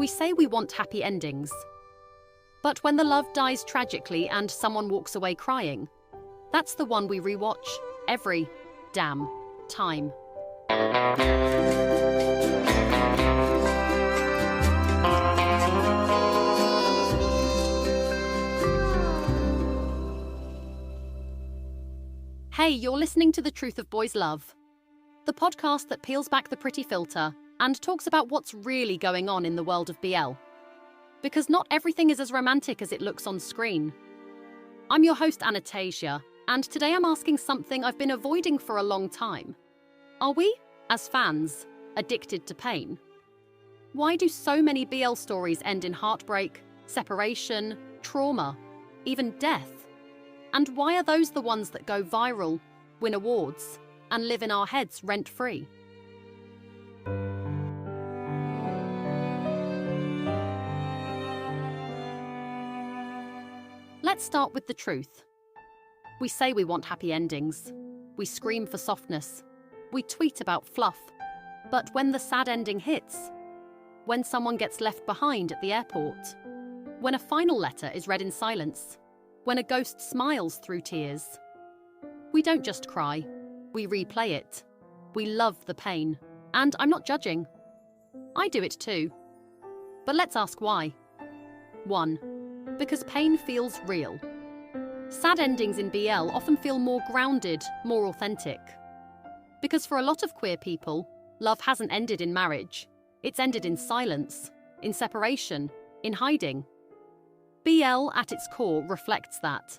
We say we want happy endings. But when the love dies tragically and someone walks away crying, that's the one we rewatch every damn time. Hey, you're listening to The Truth of Boys Love, the podcast that peels back the pretty filter and talks about what's really going on in the world of BL. Because not everything is as romantic as it looks on screen. I'm your host, Anastasia, and today I'm asking something I've been avoiding for a long time. Are we, as fans, addicted to pain? Why do so many BL stories end in heartbreak, separation, trauma, even death? And why are those the ones that go viral, win awards, and live in our heads rent-free? Let's start with the truth. We say we want happy endings. We scream for softness. We tweet about fluff. But when the sad ending hits, when someone gets left behind at the airport, when a final letter is read in silence, when a ghost smiles through tears, we don't just cry, we replay it. We love the pain. And I'm not judging. I do it too. But let's ask why. 1. Because pain feels real. Sad endings in BL often feel more grounded, more authentic. Because for a lot of queer people, love hasn't ended in marriage. It's ended in silence, in separation, in hiding. BL at its core reflects that.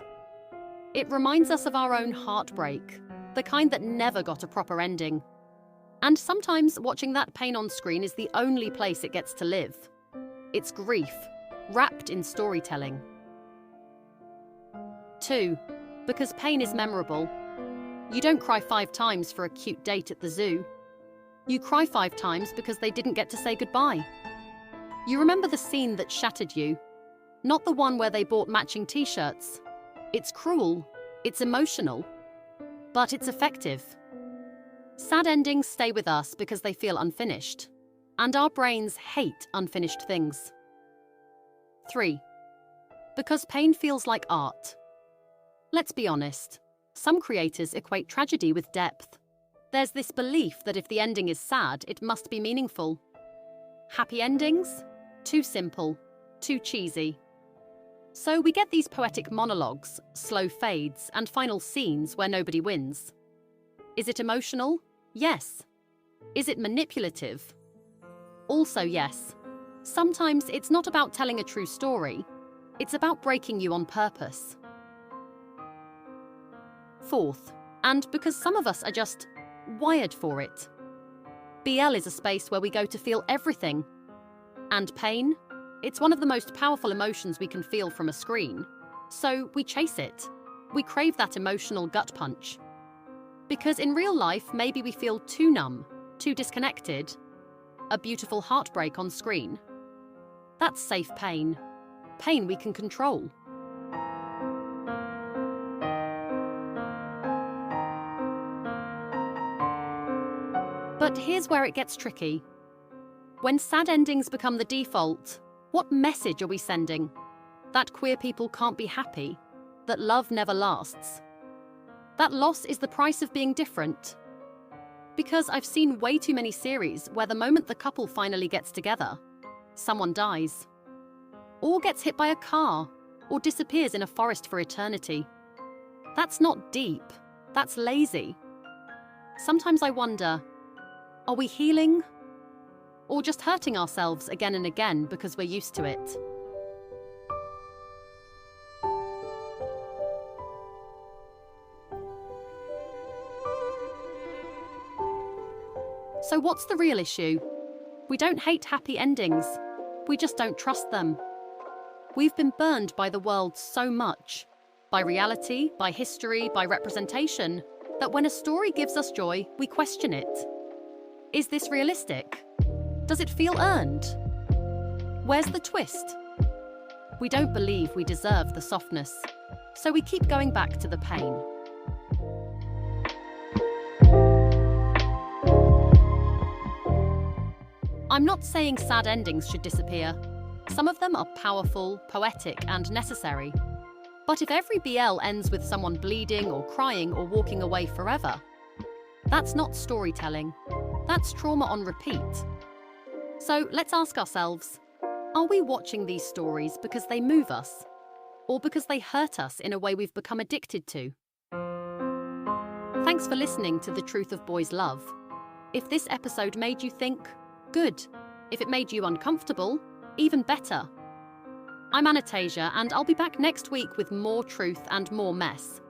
It reminds us of our own heartbreak, the kind that never got a proper ending. And sometimes watching that pain on screen is the only place it gets to live. It's grief, wrapped in storytelling. 2. Because pain is memorable. You don't cry 5 times for a cute date at the zoo. You cry 5 times because they didn't get to say goodbye. You remember the scene that shattered you, not the one where they bought matching t-shirts. It's cruel, it's emotional, but it's effective. Sad endings stay with us because they feel unfinished, and our brains hate unfinished things. 3. Because pain feels like art. Let's be honest, some creators equate tragedy with depth. There's this belief that if the ending is sad, it must be meaningful. Happy endings? Too simple, too cheesy. So we get these poetic monologues, slow fades, and final scenes where nobody wins. Is it emotional? Yes. Is it manipulative? Also yes. Sometimes it's not about telling a true story, it's about breaking you on purpose. 4th, and because some of us are just wired for it. BL is a space where we go to feel everything. And pain? It's one of the most powerful emotions we can feel from a screen. So we chase it. We crave that emotional gut punch. Because in real life, maybe we feel too numb, too disconnected. A beautiful heartbreak on screen. That's safe pain. Pain we can control. But here's where it gets tricky. When sad endings become the default, what message are we sending? That queer people can't be happy, that love never lasts. That loss is the price of being different. Because I've seen way too many series where the moment the couple finally gets together, someone dies, or gets hit by a car, or disappears in a forest for eternity. That's not deep, that's lazy. Sometimes I wonder, are we healing? Or just hurting ourselves again and again because we're used to it? So what's the real issue? We don't hate happy endings. We just don't trust them. We've been burned by the world so much, by reality, by history, by representation, that when a story gives us joy, we question it. Is this realistic? Does it feel earned? Where's the twist? We don't believe we deserve the softness, so we keep going back to the pain. I'm not saying sad endings should disappear. Some of them are powerful, poetic, and necessary. But if every BL ends with someone bleeding or crying or walking away forever, that's not storytelling. That's trauma on repeat. So let's ask ourselves, are we watching these stories because they move us? Or because they hurt us in a way we've become addicted to? Thanks for listening to The Truth of Boys' Love. If this episode made you think, good. If it made you uncomfortable, even better. I'm Anatasia, and I'll be back next week with more truth and more mess.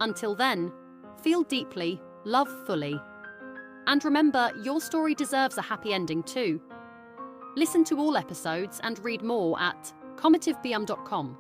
Until then, feel deeply, love fully. And remember, your story deserves a happy ending too. Listen to all episodes and read more at commetivebm.com.